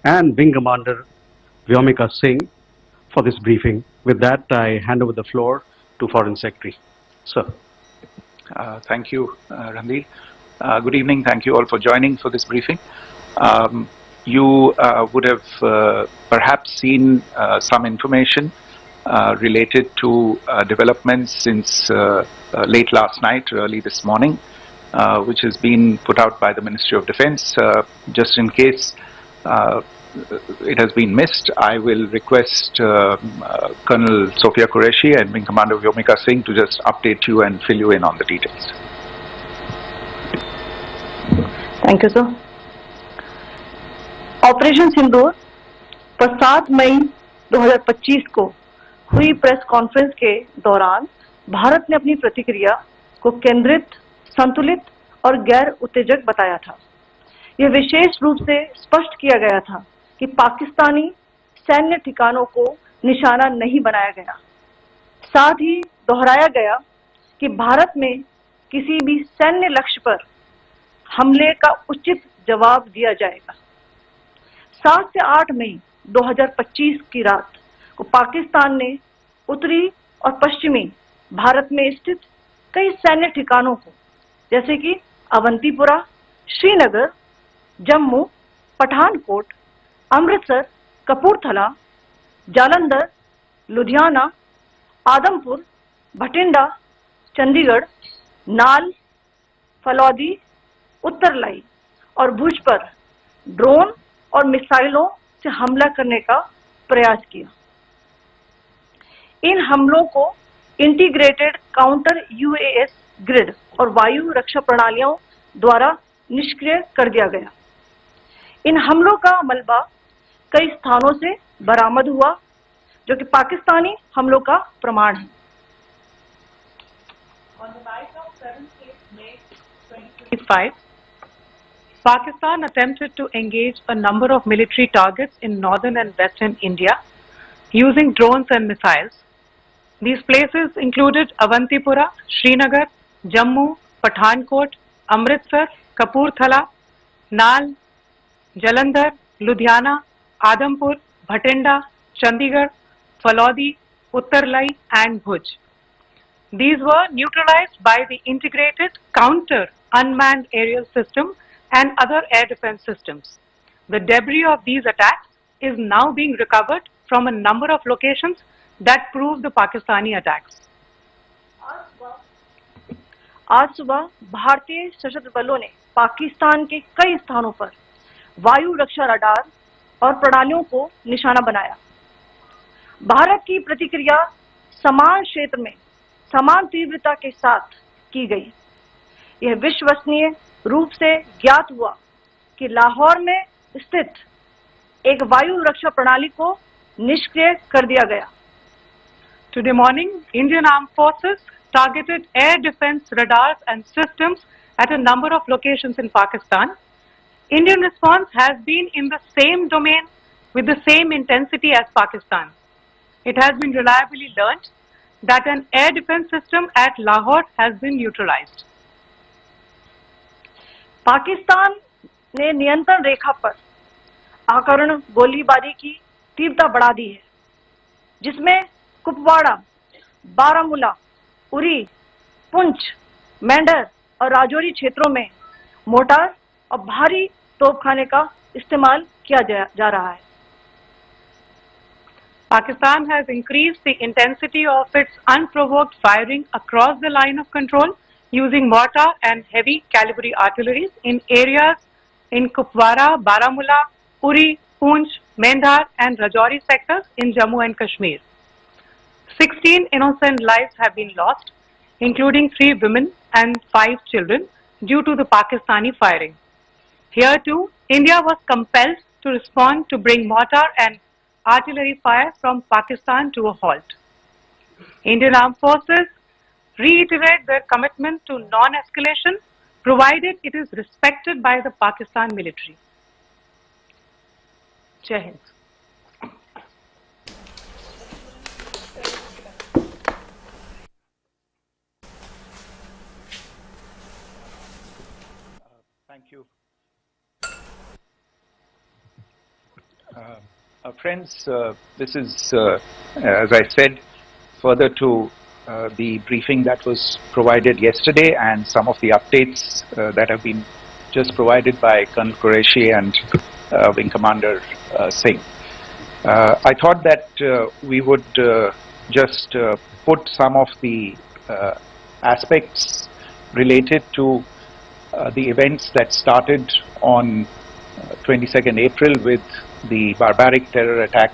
and Wing Commander Vyomika Singh for this briefing. With that, I hand over the floor to Foreign Secretary. Sir. Thank you, Ranveer. Good evening. Thank you all for joining for this briefing. You would have perhaps seen some information related to developments since late last night, early this morning, which has been put out by the Ministry of Defense. Just in case it has been missed, I will request Colonel Sophia Qureshi and Wing Commander Vyomika Singh to just update you and fill you in on the details. Thank you, sir. Operation Sindoor पर 7 मई 2025 को हुई press conference के दौरान भारत ने अपनी प्रतिक्रिया को केंद्रित, संतुलित और गैर उत्तेजक बताया था। यह विशेष रूप से स्पष्ट किया गया था कि पाकिस्तानी सैन्य ठिकानों को निशाना नहीं बनाया गया। साथ ही दोहराया गया कि भारत में किसी भी सैन्य लक्ष्य पर हमले का उचित जवाब दिया जाएगा। 7 से 8 मई 2025 की रात को पाकिस्तान ने उत्तरी और पश्चिमी भारत में स्थित कई सैन्य ठिकानों को, जैसे कि अवंतीपुरा, श्रीनगर, जम्मू, पठानकोट, अमृतसर, कपूरथला, जालंधर, लुधियाना, आदमपुर, भटिंडा, चंडीगढ़, नाल, फलौदी, उत्तरलाई और भुज पर ड्रोन और मिसाइलों से हमला करने का प्रयास किया। इन हमलों को इंटीग्रेटेड काउंटर यूएस ग्रिड और वायु रक्षा प्रणालियों द्वारा निष्क्रिय कर दिया गया। इन हमलों का मलबा कई स्थानों से बरामद हुआ, जो कि पाकिस्तानी हमलों का प्रमाण है। On the night of 7th May 2025, Pakistan attempted to engage a number of military targets in northern and western India using drones and missiles. These places included Avantipura, Srinagar, Jammu, Pathankot, Amritsar, Kapurthala, Nal, Jalandhar, Ludhiana, Adampur, Bhatinda, Chandigarh, Falodi, Uttarlai and Bhuj. These were neutralized by the integrated counter unmanned aerial system and other air defense systems. The debris of these attacks is now being recovered from a number of locations that prove the Pakistani attacks. आज सुबह भारतीय सशस्त्र बलों ने पाकिस्तान के कई स्थानों पर वायु रक्षा रडार और प्रणालियों को निशाना बनाया। भारत की प्रतिक्रिया समान क्षेत्र में समान तीव्रता के साथ की गई। यह विश्वसनीय रूप से ज्ञात हुआ कि लाहौर में स्थित एक वायु रक्षा प्रणाली को निष्क्रिय कर दिया गया। Today morning, Indian Armed Forces targeted air defense radars and systems at a number of locations in Pakistan. Indian response has been in the same domain with the same intensity as Pakistan. It has been reliably learnt that an air defense system at Lahore has been neutralized. Pakistan ने नियंत्रण रेखा पर आकरण गोलीबारी की तीव्रता बढ़ा दी है, जिसमें कुपवाड़ा, बारामूला, उरी, पुंछ, मेंढर और राजौरी क्षेत्रों में मोर्टार और भारी तोपखाने का इस्तेमाल किया जा रहा है। Pakistan has increased the intensity of its unprovoked firing across the line of control using mortar and heavy calibre artillery in areas in Kupwara, Baramulla, Uri, Poonch, Mendhar and Rajouri sectors in Jammu and Kashmir. 16 innocent lives have been lost, including 3 women and 5 children, due to the Pakistani firing. Here too, India was compelled to respond to bring mortar and artillery fire from Pakistan to a halt. Indian Armed Forces reiterate their commitment to non-escalation, provided it is respected by the Pakistan military. Jai Hind. Thank you. Friends, this is, as I said, further to the briefing that was provided yesterday and some of the updates that have been just provided by Colonel Qureshi and Wing Commander Singh. I thought that we would just put some of the aspects related to the events that started on 22nd April with the barbaric terror attack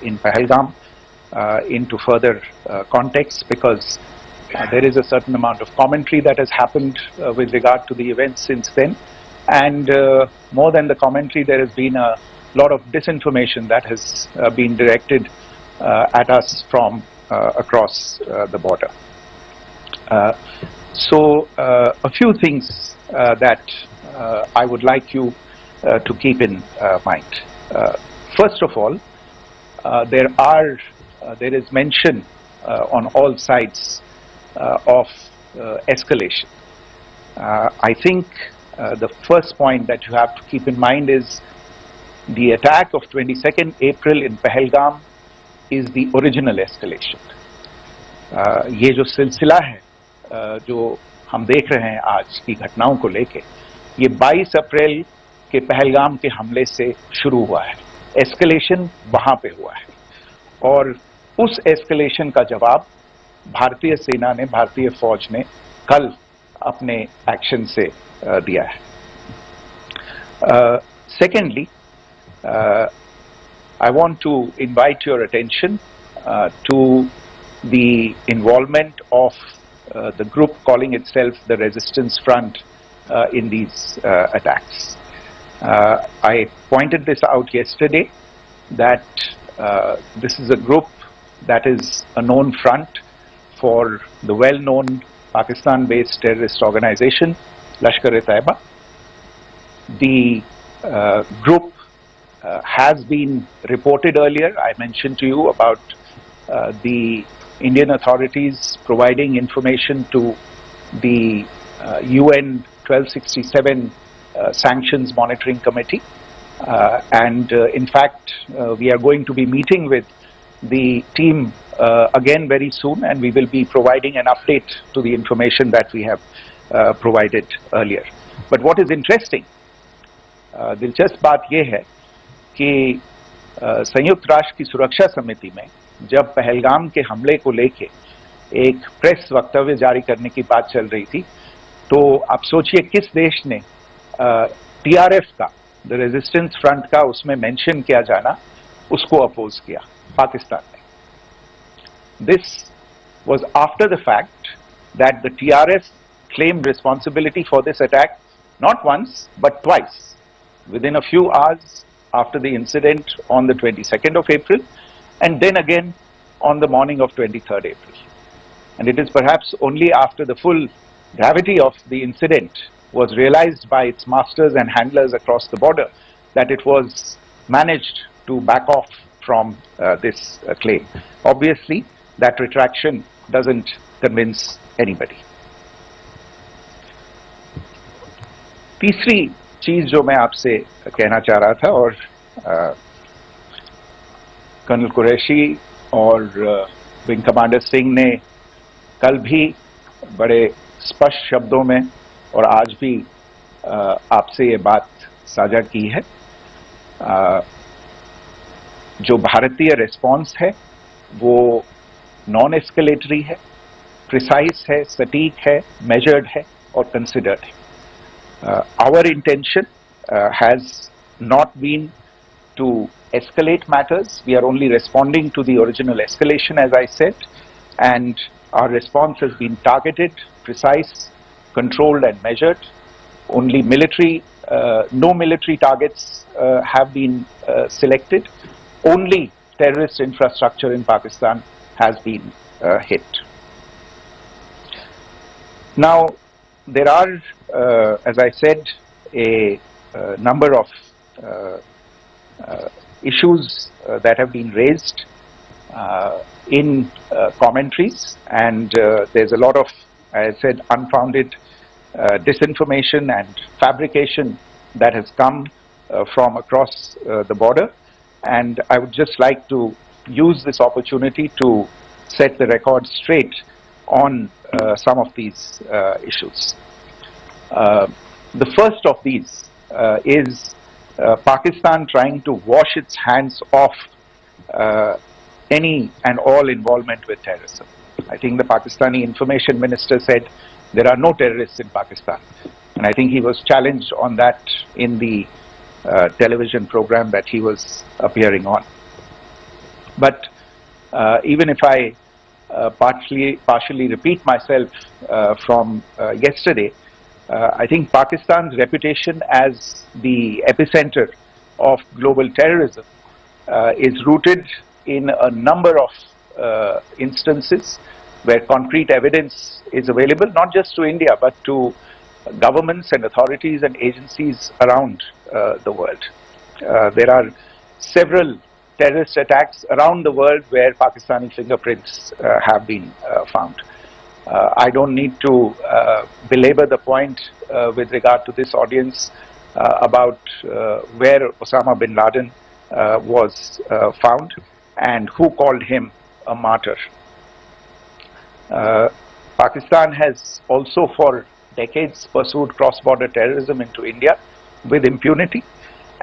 in Pahalgam into further context, because there is a certain amount of commentary that has happened with regard to the events since then, and more than the commentary, there has been a lot of disinformation that has been directed at us from across the border. So a few things that I would like you to keep in mind. First of all, there is mention on all sides of escalation. I think the first point that you have to keep in mind is the attack of 22nd April in Pahalgam is the original escalation. ये जो सिलसिला है जो हम देख रहे हैं आज की घटनाओं को लेके, ये 22 अप्रैल के पहलगाम के हमले से शुरू हुआ है. एस्केलेशन वहां पे हुआ है और उस एस्केलेशन का जवाब भारतीय सेना ने, भारतीय फौज ने कल अपने एक्शन से दिया है. Secondly, I want to invite your attention to the involvement of the group calling itself the Resistance Front in these attacks. I pointed this out yesterday that this is a group that is a known front for the well-known Pakistan-based terrorist organization Lashkar-e-Taiba. The group has been reported earlier. I mentioned to you about the Indian authorities providing information to the UN 1267 Sanctions Monitoring Committee. In fact, we are going to be meeting with the team again very soon, and we will be providing an update to the information that we have provided earlier. But what is interesting, दिलचस्प बात यह है कि संयुक्त राष्ट्र की सुरक्षा समिति में जब पहलगाम के हमले को लेके एक प्रेस वक्तव्य जारी करने की बात चल रही थी, तो आप सोचिए किस देश ने टीआरएफ का, द रेजिस्टेंस फ्रंट का उसमें मेंशन किया जाना, उसको अपोज किया, पाकिस्तान ने. This was after the fact that the TRF claimed responsibility for this attack not once but twice, within a few hours after the incident on the 22nd of April, and then again on the morning of 23rd April. And it is perhaps only after the full gravity of the incident was realized by its masters and handlers across the border that it was managed to back off from this claim. Obviously, that retraction doesn't convince anybody. तीसरी चीज जो मैं आपसे कहना चाह रहा था, और कर्नल कुरैशी और विंग कमांडर सिंह ने कल भी बड़े स्पष्ट शब्दों में और आज भी आपसे ये बात साझा की है, जो भारतीय रिस्पॉन्स है वो नॉन एस्केलेटरी है, प्रिसाइज है, सटीक है, मेजर्ड है और कंसिडर्ड है. Our intention has not been to escalate matters. We are only responding to the original escalation, as I said, and our response has been targeted, precise, controlled and measured. Only military, no military targets have been selected. Only terrorist infrastructure in Pakistan has been hit. Now, there are, as I said, a number of issues that have been raised in commentaries, and there's a lot of, as I said, unfounded disinformation and fabrication that has come from across the border. and I would just like to use this opportunity to set the record straight on some of these issues. The first of these is Pakistan trying to wash its hands off any and all involvement with terrorism. I think the Pakistani information minister said there are no terrorists in Pakistan, and I think he was challenged on that in the television program that he was appearing on. But even if I partially repeat myself from yesterday, I think Pakistan's reputation as the epicenter of global terrorism is rooted in a number of instances where concrete evidence is available, not just to India, but to governments and authorities and agencies around the world. There are several terrorist attacks around the world where Pakistani fingerprints have been found. I don't need to belabor the point with regard to this audience about where Osama bin Laden was found and who called him a martyr. Pakistan has also for decades pursued cross-border terrorism into India with impunity,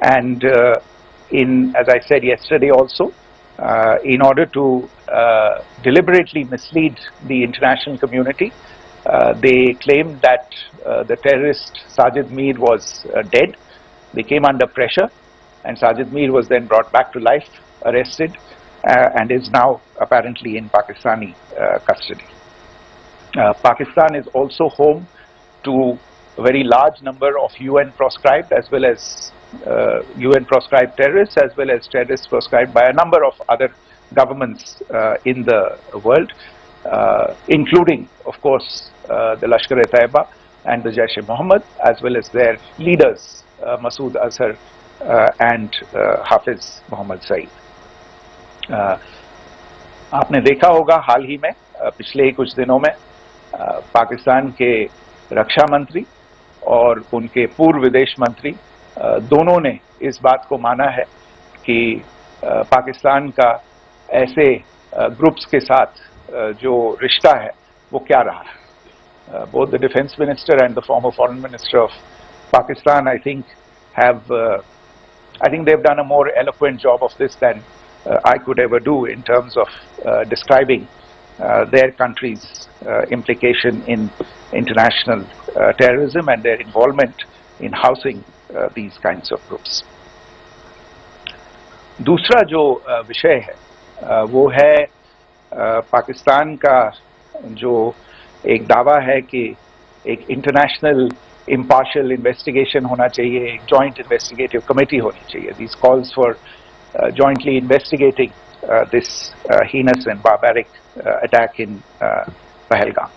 and as I said yesterday also, in order to deliberately mislead the international community, they claimed that the terrorist Sajid Mir was dead. They came under pressure, and Sajid Mir was then brought back to life, arrested, and is now apparently in Pakistani custody. Pakistan is also home to a very large number of UN proscribed as well as UN proscribed terrorists, as well as terrorists proscribed by a number of other governments in the world, including, of course, the Lashkar-e-Taiba and the Jaish-e-Mohammed, as well as their leaders, Masood Azhar and Hafiz Mohammed Saeed. आपने देखा होगा हाल ही में पिछले ही कुछ दिनों में पाकिस्तान के रक्षा मंत्री और उनके पूर्व विदेश मंत्री दोनों ने इस बात को माना है कि पाकिस्तान का ऐसे ग्रुप्स के साथ जो रिश्ता है वो क्या रहा है. Both the defense minister and the former foreign minister of Pakistan, I think they've done a more eloquent job of this than I could ever do in terms of describing their country's implication in international terrorism and their involvement in housing these kinds of groups. दूसरा जो विषय है वो है पाकिस्तान का जो एक दावा है कि एक इंटरनेशनल impartial investigation होना चाहिए, एक joint investigative committee होनी चाहिए. These calls for jointly investigating this heinous and barbaric attack in Pahalgam.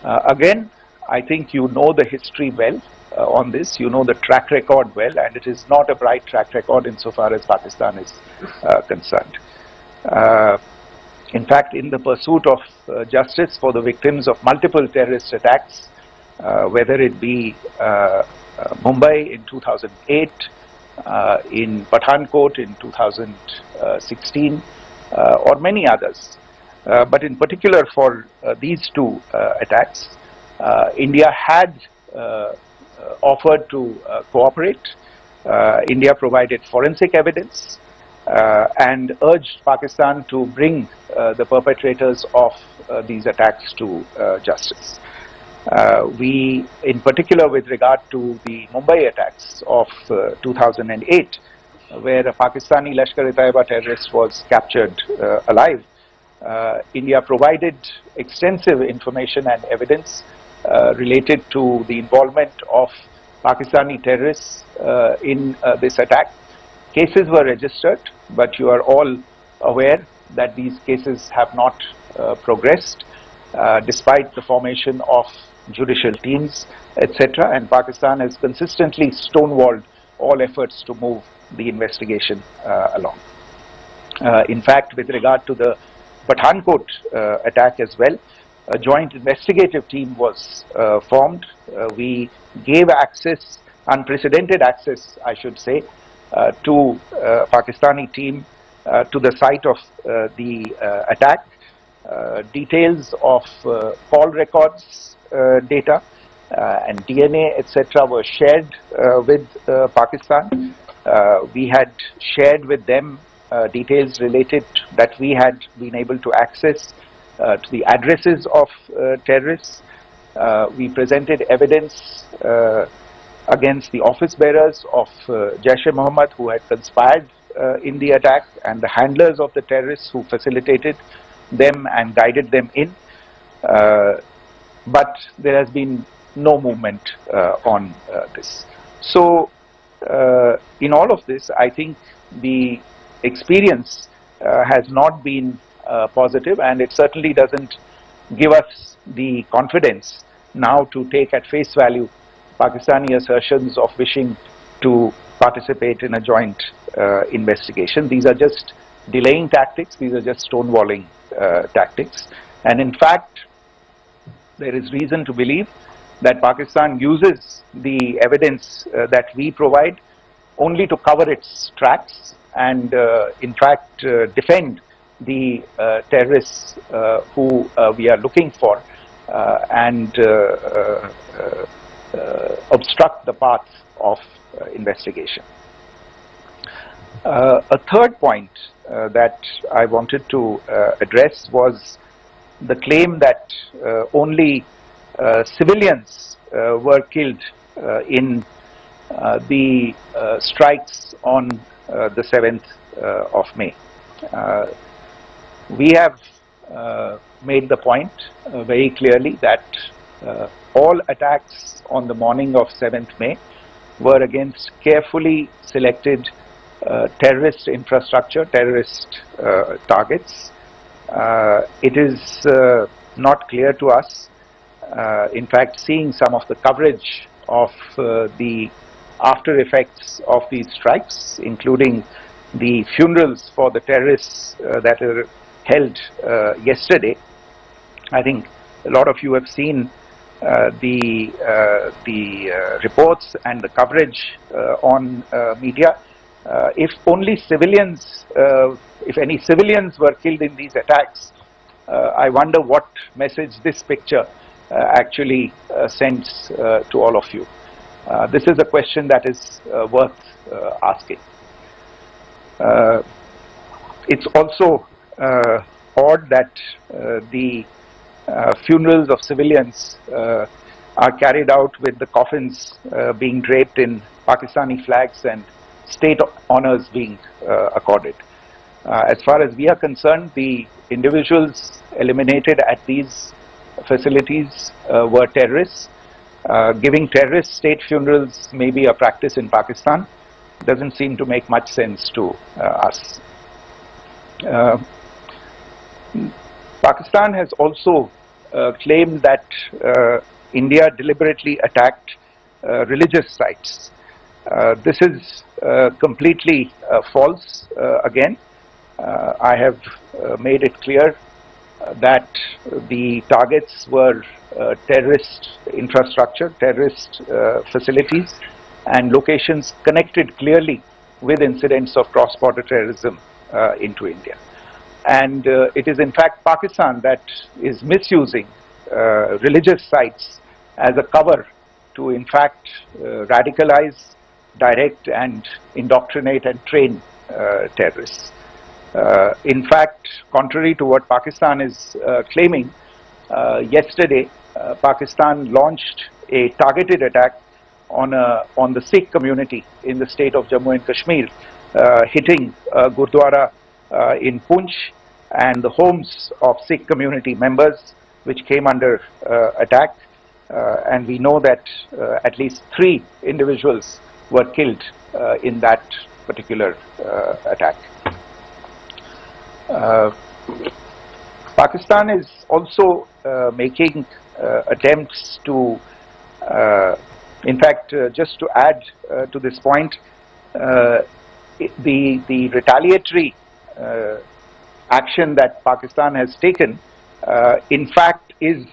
Again, I think you know the history well on this, you know the track record well, and it is not a bright track record insofar as Pakistan is concerned. In fact, in the pursuit of justice for the victims of multiple terrorist attacks, whether it be Mumbai in 2008, in Pathankot in 2016, or many others, but in particular for these two attacks, India had offered to cooperate. India provided forensic evidence and urged Pakistan to bring the perpetrators of these attacks to justice. We, in particular with regard to the Mumbai attacks of 2008, where a Pakistani Lashkar-e-Taiba terrorist was captured alive, India provided extensive information and evidence related to the involvement of Pakistani terrorists in this attack. Cases were registered, but you are all aware that these cases have not progressed despite the formation of judicial teams, etc. And Pakistan has consistently stonewalled all efforts to move the investigation along. In fact, with regard to the Pathankot attack as well, a joint investigative team was formed. We gave access, unprecedented access, I should say, to Pakistani team to the site of the attack. Details of call records data and DNA, etc., were shared with Pakistan. We had shared with them details related that we had been able to access to the addresses of terrorists. We presented evidence against the office bearers of Jaish-e-Mohammed who had conspired in the attack, and the handlers of the terrorists who facilitated them and guided them in. But there has been no movement on this. So in all of this, I think the experience has not been positive, and it certainly doesn't give us the confidence now to take at face value Pakistani assertions of wishing to participate in a joint investigation. These are just delaying tactics, these are just stonewalling tactics, and in fact there is reason to believe that Pakistan uses the evidence that we provide only to cover its tracks and in fact defend the terrorists who we are looking for and obstruct the path of investigation. A third point that I wanted to address was the claim that only civilians were killed in the strikes on the 7th of May. We have made the point very clearly that all attacks on the morning of 7th May were against carefully selected terrorist infrastructure, terrorist targets. It is not clear to us, in fact, seeing some of the coverage of the after effects of these strikes, including the funerals for the terrorists that were held yesterday. I think a lot of you have seen the reports and the coverage on media. If only civilians, if any civilians were killed in these attacks, I wonder what message this picture actually sends to all of you. This is a question that is worth asking. It's also odd that the funerals of civilians are carried out with the coffins being draped in Pakistani flags and state honors being accorded. As far as we are concerned, the individuals eliminated at these facilities were terrorists. Giving terrorist state funerals may be a practice in Pakistan. Doesn't seem to make much sense to us. Pakistan has also claimed that India deliberately attacked religious sites. This is completely false again. I have made it clear that the targets were terrorist infrastructure, terrorist facilities, and locations connected clearly with incidents of cross-border terrorism into India. And it is in fact Pakistan that is misusing religious sites as a cover to in fact radicalize, direct and indoctrinate and train terrorists. In fact, contrary to what Pakistan is claiming, yesterday Pakistan launched a targeted attack on the Sikh community in the state of Jammu and Kashmir, hitting Gurdwara in Poonch and the homes of Sikh community members which came under attack, and we know that at least 3 individuals were killed in that particular attack. Pakistan is also making attempts to, in fact, just to add to this point, the retaliatory action that Pakistan has taken, in fact, is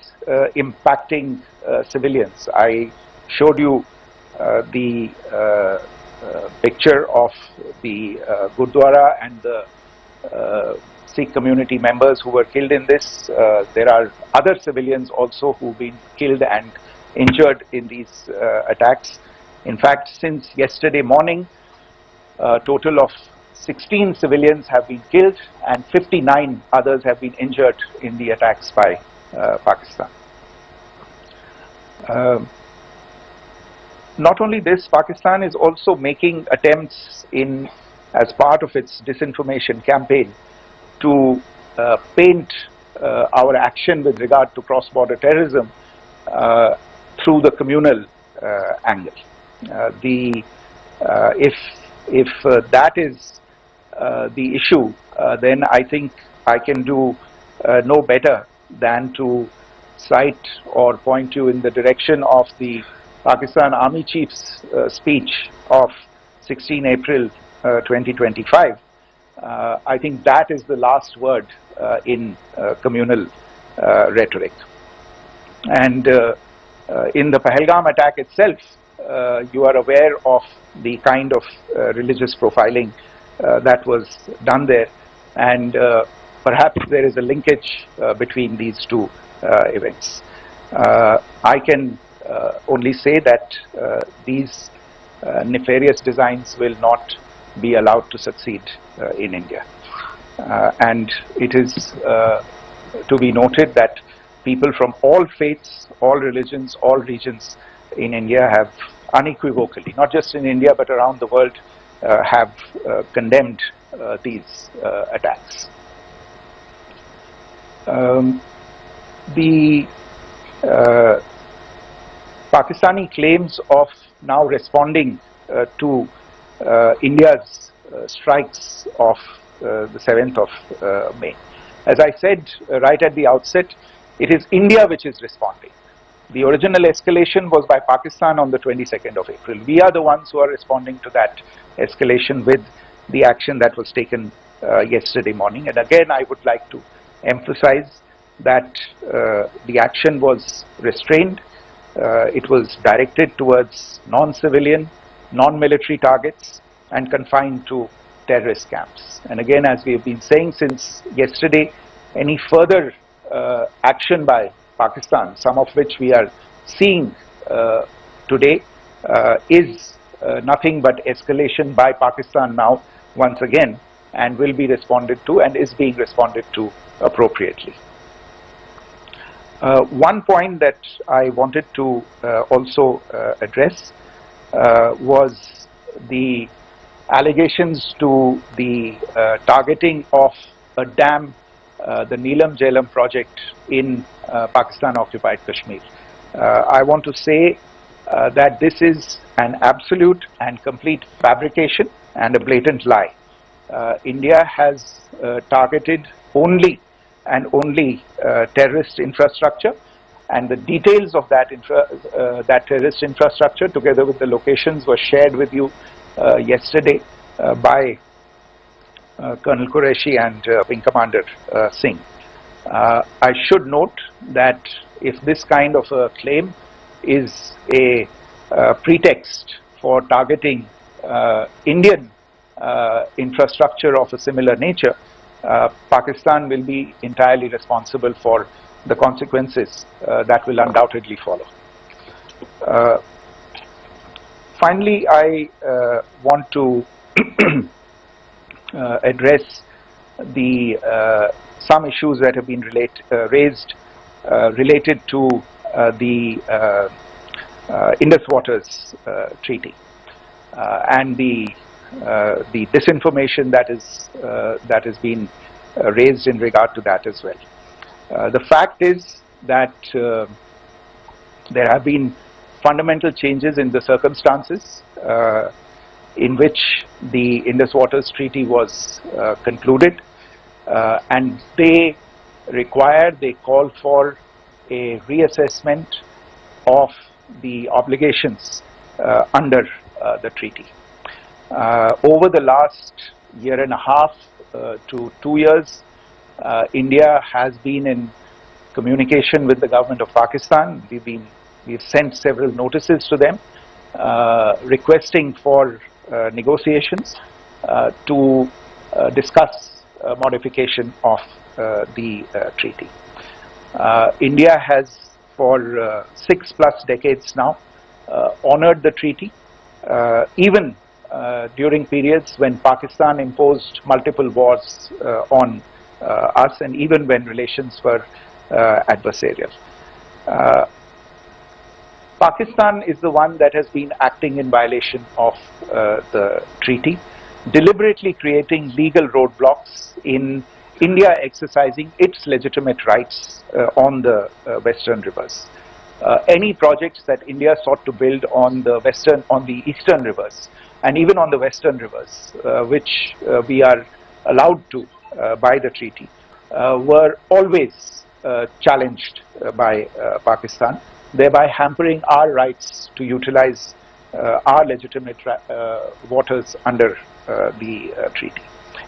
impacting civilians. I showed you the picture of the Gurdwara and the Sikh community members who were killed in this. There are other civilians also who've been killed and injured in these attacks. In fact, since yesterday morning, a total of 16 civilians have been killed and 59 others have been injured in the attacks by Pakistan. Not only this, Pakistan is also making attempts as part of its disinformation campaign to paint our action with regard to cross-border terrorism through the communal angle. If that is the issue, then I think I can do no better than to cite or point you in the direction of the Pakistan Army Chief's speech of 16 April 2025. I think that is the last word in communal rhetoric. And in the Pahalgam attack itself, you are aware of the kind of religious profiling that was done there, and perhaps there is a linkage between these two events. I can only say that these nefarious designs will not be allowed to succeed in India. And it is to be noted that people from all faiths, all religions, all regions in India have unequivocally, not just in India but around the world, have condemned these attacks. The Pakistani claims of now responding to India's strikes of the 7th of May. As I said right at the outset, it is India which is responding. The original escalation was by Pakistan on the 22nd of April. We are the ones who are responding to that escalation with the action that was taken yesterday morning. And again, I would like to emphasize that the action was restrained. It was directed towards non-civilian, non-military targets and confined to terrorist camps. And again, as we have been saying since yesterday, any further action by Pakistan, some of which we are seeing today, is nothing but escalation by Pakistan now once again, and will be responded to and is being responded to appropriately. One point that I wanted to also address was the allegations to the targeting of a dam, the Neelam Jhelum project in Pakistan-occupied Kashmir. I want to say that this is an absolute and complete fabrication and a blatant lie. India has targeted only and only terrorist infrastructure, and the details of that terrorist infrastructure, together with the locations, were shared with you yesterday by Colonel Qureshi and Wing Commander Singh. I should note that if this kind of a claim is a pretext for targeting Indian infrastructure of a similar nature, Pakistan will be entirely responsible for the consequences that will undoubtedly follow. Finally, I want to address some issues that have been raised related to the Indus Waters Treaty and the disinformation that has been raised in regard to that as well. The fact is that there have been fundamental changes in the circumstances in which the Indus Waters Treaty was concluded, and they call for a reassessment of the obligations under the treaty. Over the last year and a half to 2 years, India has been in communication with the government of Pakistan. We've sent several notices to them requesting for negotiations to discuss modification of the treaty. India has for 6+ decades now honored the treaty, even during periods when Pakistan imposed multiple wars on us, and even when relations were adversarial. Pakistan is the one that has been acting in violation of the treaty, deliberately creating legal roadblocks in India exercising its legitimate rights on the western rivers. Any projects that India sought to build on the eastern rivers, and even on the western rivers, which we are allowed to by the treaty, were always challenged by Pakistan, thereby hampering our rights to utilize our legitimate waters under the treaty.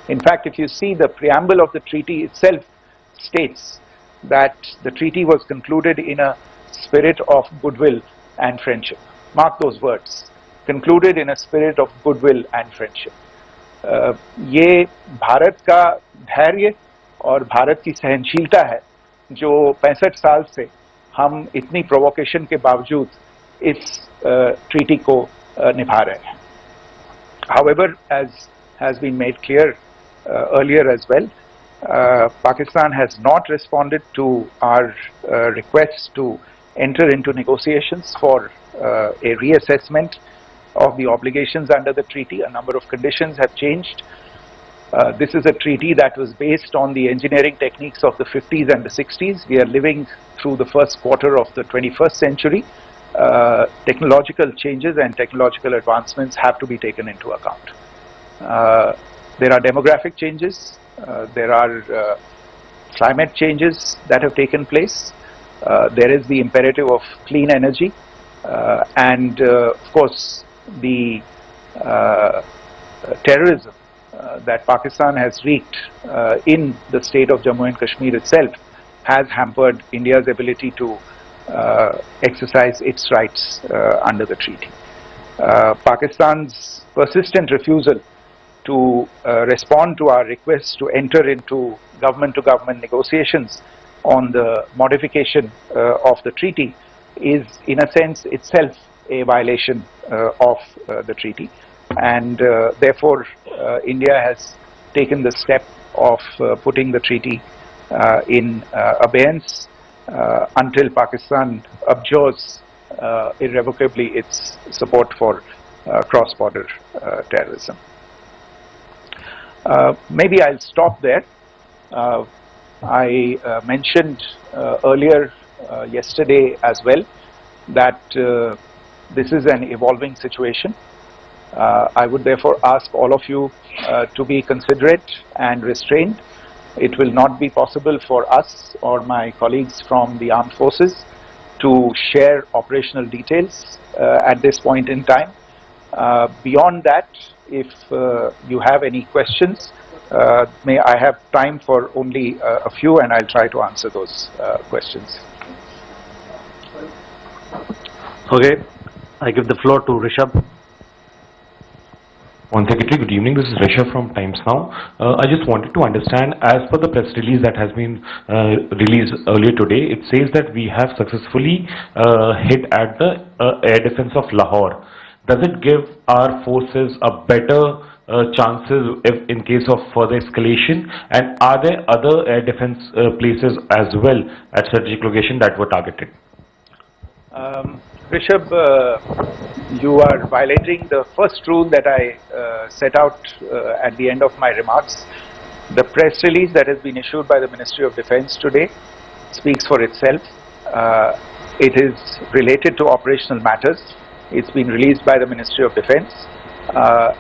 In fact, if you see, the preamble of the treaty itself states that the treaty was concluded in a spirit of goodwill and friendship. Mark those words, concluded in a spirit of goodwill and friendship. ये भारत का धैर्य और भारत की सहनशीलता है जो 65 साल से हम इतनी प्रोवोकेशन के बावजूद इस ट्रीटी को निभा रहे हैं. However, as has been made clear earlier as well, Pakistan has not responded to our request to enter into negotiations for a reassessment of the obligations under the treaty. A number of conditions have changed. This is a treaty that was based on the engineering techniques of the 50s and the 60s. We are living through the first quarter of the 21st century. Technological changes and technological advancements have to be taken into account. There are demographic changes, there are climate changes that have taken place, there is the imperative of clean energy, and of course the terrorism that Pakistan has wreaked in the state of Jammu and Kashmir itself has hampered India's ability to exercise its rights under the treaty. Pakistan's persistent refusal to respond to our request to enter into government-to-government negotiations on the modification of the treaty is, in a sense, itself a violation of the treaty, and therefore India has taken the step of putting the treaty in abeyance until Pakistan abjures irrevocably its support for cross-border terrorism. Maybe I'll stop there. I mentioned earlier yesterday as well that this is an evolving situation. I would therefore ask all of you to be considerate and restrained. It will not be possible for us or my colleagues from the armed forces to share operational details at this point in time. Beyond that, if you have any questions, may I have time for only a few, and I'll try to answer those questions. Okay, I give the floor to Rishabh. One Secretary, good evening. This is Rishabh from Times Now. I just wanted to understand, as per the press release that has been released earlier today, it says that we have successfully hit at the air defense of Lahore. Does it give our forces a better chances if in case of further escalation? And are there other air defense places as well at strategic location that were targeted? Rishabh, you are violating the first rule that I set out at the end of my remarks. The press release that has been issued by the Ministry of Defence today speaks for itself. It is related to operational matters. It's been released by the Ministry of Defence.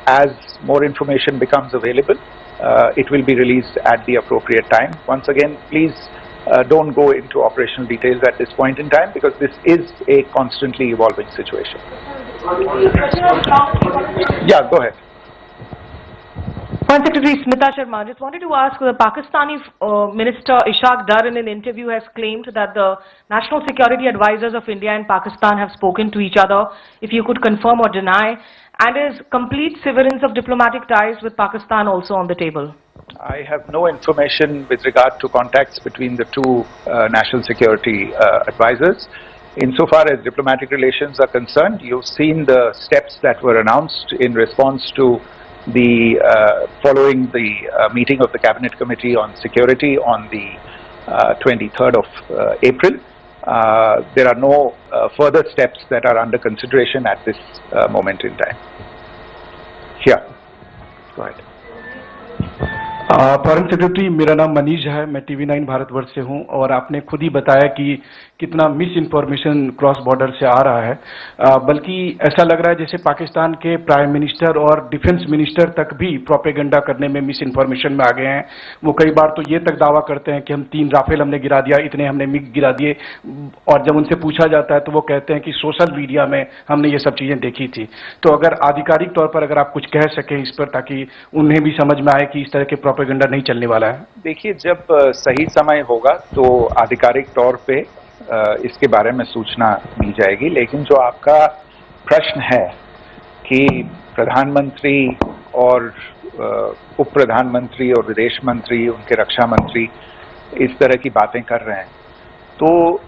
As more information becomes available, it will be released at the appropriate time. Once again, please don't go into operational details at this point in time, because this is a constantly evolving situation. Yeah, go ahead. Foreign Secretary Smita Sharma, just wanted to ask, the Pakistani Minister Ishaq Dar in an interview has claimed that the national security advisors of India and Pakistan have spoken to each other. If you could confirm or deny, and is complete severance of diplomatic ties with Pakistan also on the table? I have no information with regard to contacts between the two national security advisors. Insofar as diplomatic relations are concerned, you've seen the steps that were announced in response to the following the meeting of the Cabinet Committee on Security on the 23rd of April. There are no further steps that are under consideration at this moment in time. Here, go ahead. Foreign secretary, मेरा नाम मनीष है, मैं TV9 Bharatvarsh से हूं और आपने खुद ही बताया कि कितना मिस इन्फॉर्मेशन क्रॉस बॉर्डर से आ रहा है, बल्कि ऐसा लग रहा है जैसे पाकिस्तान के प्राइम मिनिस्टर और डिफेंस मिनिस्टर तक भी प्रोपेगेंडा करने में मिस इन्फॉर्मेशन में आ गए हैं। वो कई बार तो ये तक दावा करते हैं कि हम 3 राफेल हमने गिरा दिया, इतने हमने मिग गिरा दिए, और जब उनसे पूछा जाता है तो वो कहते हैं कि सोशल मीडिया में हमने ये सब चीजें देखी थी। तो अगर आधिकारिक तौर पर अगर आप कुछ कह सकें इस पर, ताकि उन्हें भी समझ में आए कि इस तरह के प्रोपेगेंडा नहीं चलने वाला है। देखिए, जब सही समय होगा तो आधिकारिक तौर पे इसके बारे में सूचना दी जाएगी, लेकिन जो आपका प्रश्न है कि प्रधानमंत्री और उप प्रधानमंत्री और विदेश मंत्री, उनके रक्षा मंत्री इस तरह की बातें कर रहे हैं, तो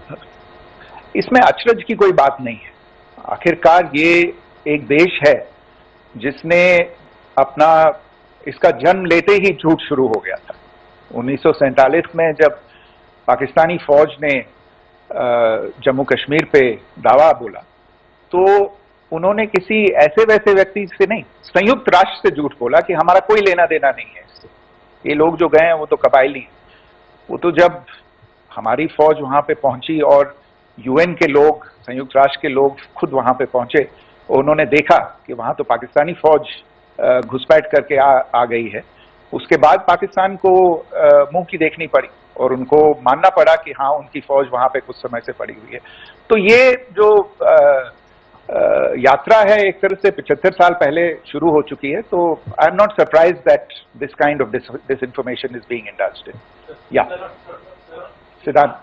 इसमें अचरज की कोई बात नहीं है। आखिरकार ये एक देश है जिसने अपना इसका जन्म लेते ही झूठ शुरू हो गया था। 1947 में जब पाकिस्तानी फौज ने जम्मू कश्मीर पे दावा बोला, तो उन्होंने किसी ऐसे वैसे व्यक्ति से नहीं, संयुक्त राष्ट्र से झूठ बोला कि हमारा कोई लेना देना नहीं है इससे, ये लोग जो गए हैं वो तो कबायली हैं। वो तो जब हमारी फौज वहां पे पहुंची और UN के लोग, संयुक्त राष्ट्र के लोग खुद वहां पे पहुंचे, उन्होंने देखा कि वहां तो पाकिस्तानी फौज घुसपैठ करके आ गई है, उसके बाद पाकिस्तान को मुंह की देखनी पड़ी और उनको मानना पड़ा कि हाँ, उनकी फौज वहां पे कुछ समय से पड़ी हुई है। तो ये जो यात्रा है एक तरह से 75 साल पहले शुरू हो चुकी है, तो I am not surprise that this kind of disinformation is being indulged in. Yeah, Siddhant.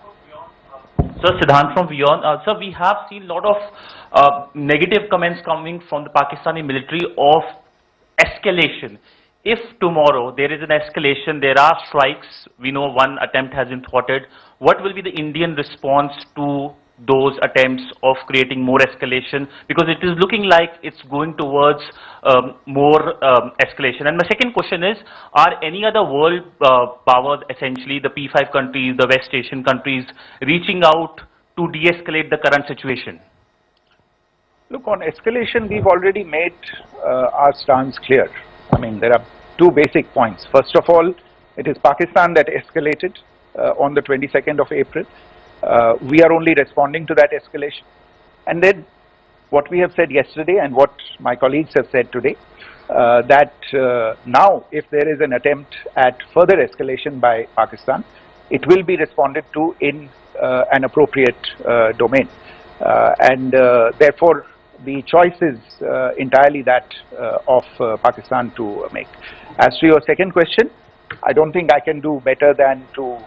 Sir, Siddhant from Beyond. Sir, we have seen a lot of negative comments coming from the Pakistani military of escalation. If tomorrow there is an escalation, there are strikes, we know one attempt has been thwarted, what will be the Indian response to those attempts of creating more escalation? Because it is looking like it's going towards more escalation. And my second question is, are any other world powers, essentially the P5 countries, the West Asian countries, reaching out to de-escalate the current situation? Look, on escalation, we've already made our stance clear. I mean, there are two basic points. First of all, it is Pakistan that escalated on the 22nd of April. We are only responding to that escalation. And then what we have said yesterday and what my colleagues have said today, that now if there is an attempt at further escalation by Pakistan, it will be responded to in an appropriate domain. And therefore, the choice is entirely that of Pakistan to make. As to your second question, I don't think I can do better than to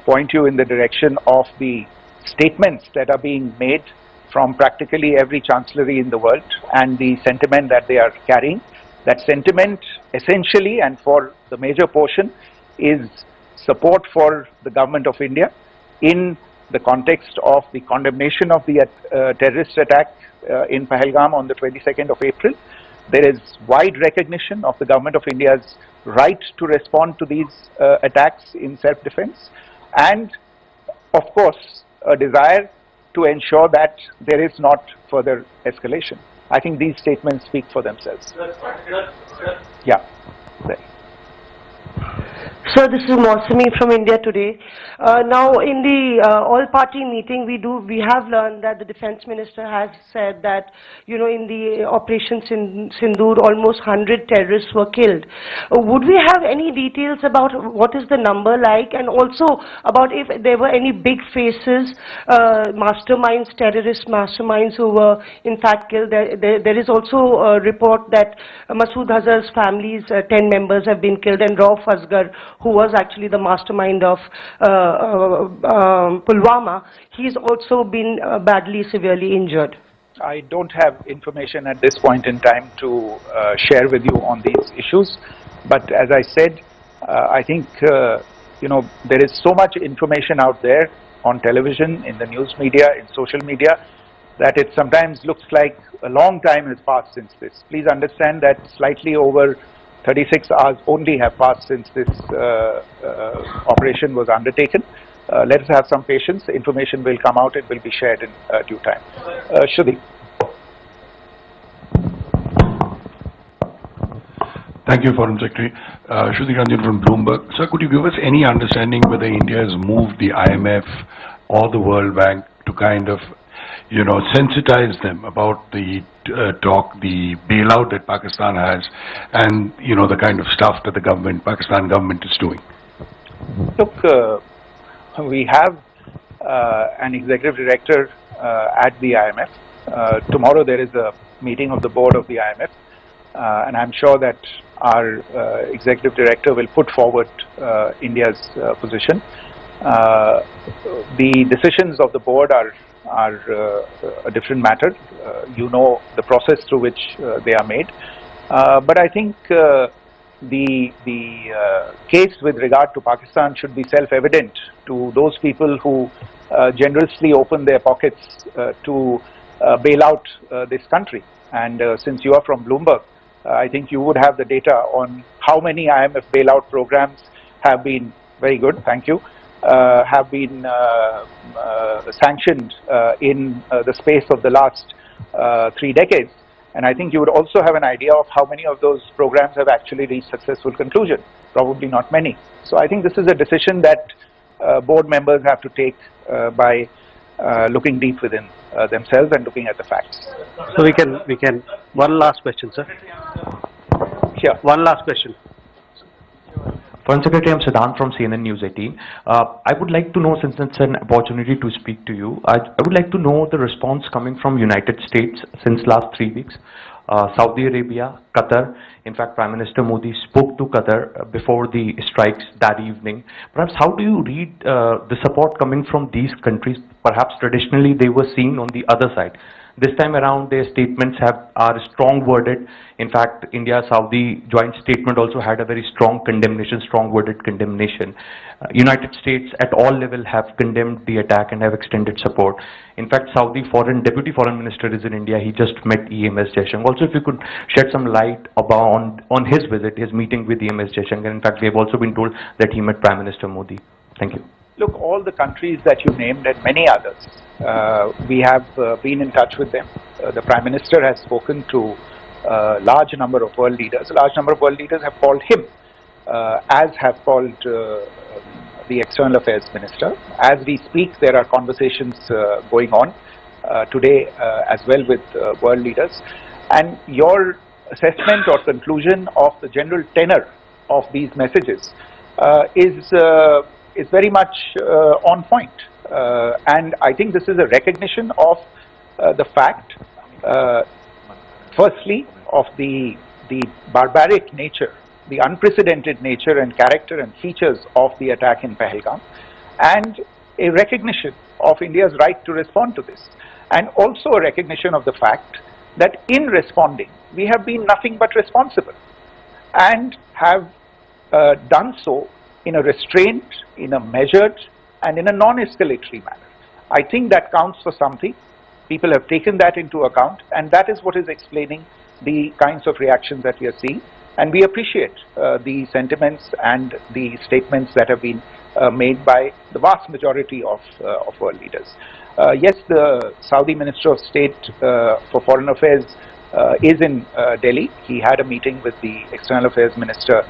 point you in the direction of the statements that are being made from practically every chancellery in the world and the sentiment that they are carrying. That sentiment essentially and for the major portion is support for the government of India in the context of the condemnation of the terrorist attack in Pahalgam on the 22nd of April. There is wide recognition of the government of India's right to respond to these attacks in self-defense, and of course a desire to ensure that there is not further escalation. I think these statements speak for themselves. Yeah. Sir, this is Mausami from India Today. Now, in the all-party meeting, we have learned that the Defense Minister has said that, you know, in the Operation Sindoor, almost 100 terrorists were killed. Would we have any details about what is the number like, and also about if there were any big faces, masterminds, terrorist masterminds who were in fact killed? There is also a report that Masood Azhar's family's 10 members have been killed, and Rauf Asghar, who was actually the mastermind of Pulwama, he's also been badly, severely injured. I don't have information at this point in time to share with you on these issues, but as I said, I think you know, there is so much information out there on television, in the news media, in social media, that it sometimes looks like a long time has passed since this. Please understand that slightly over 36 hours only have passed since this operation was undertaken. Let us have some patience. Information will come out. It will be shared in due time. Shruti. Thank you, Foreign Secretary. Shruti Ranjan from Bloomberg. Sir, could you give us any understanding whether India has moved the IMF or the World Bank to kind of, you know, sensitize them about the the bailout that Pakistan has, and, you know, the kind of stuff that the Pakistan government is doing? Look, we have an executive director at the IMF. Tomorrow there is a meeting of the board of the IMF, and I'm sure that our executive director will put forward India's position. The decisions of the board are a different matter. You know the process through which they are made. But I think the case with regard to Pakistan should be self-evident to those people who generously open their pockets to bail out this country. And since you are from Bloomberg, I think you would have the data on how many IMF bailout programs have been, very good, thank you, have been sanctioned in the space of the last 3 decades. And I think you would also have an idea of how many of those programs have actually reached successful conclusion. Probably not many. So I think this is a decision that board members have to take by looking deep within themselves and looking at the facts. So we can, one last question, sir. Sure. One last question. Foreign Secretary, I'm Siddhant from CNN News 18. I would like to know, since it's an opportunity to speak to you, I would like to know the response coming from United States since last 3 weeks. Saudi Arabia, Qatar. In fact, Prime Minister Modi spoke to Qatar before the strikes that evening. Perhaps how do you read the support coming from these countries? Perhaps traditionally they were seen on the other side. This time around, their statements are strong worded. In fact, India-Saudi joint statement also had a very strong condemnation, strong worded condemnation. United States at all levels have condemned the attack and have extended support. In fact, Saudi Deputy Foreign Minister is in India. He just met EMS Jaishankar. Also, if you could shed some light on his visit, his meeting with EMS Jaishankar. In fact, we have also been told that he met Prime Minister Modi. Thank you. Look, all the countries that you named and many others, we have been in touch with them. The Prime Minister has spoken to a large number of world leaders. A large number of world leaders have called him, as have called the External Affairs Minister. As we speak, there are conversations going on today as well with world leaders. And your assessment or conclusion of the general tenor of these messages is very much on point. And I think this is a recognition of the fact, firstly, of the barbaric nature, the unprecedented nature and character and features of the attack in Pahalgam, and a recognition of India's right to respond to this, and also a recognition of the fact that in responding, we have been nothing but responsible, and have done so in a restrained, in a measured, and in a non-escalatory manner. I think that counts for something. People have taken that into account, and that is what is explaining the kinds of reactions that we are seeing. And we appreciate the sentiments and the statements that have been made by the vast majority of world leaders. Yes, the Saudi Minister of State for Foreign Affairs is in Delhi. He had a meeting with the External Affairs Minister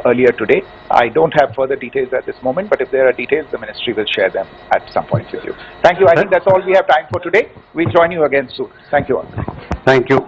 earlier today. I don't have further details at this moment, but if there are details, the ministry will share them at some point with you. Thank you. I think that's all we have time for today. We'll join you again soon. Thank you all. Thank you.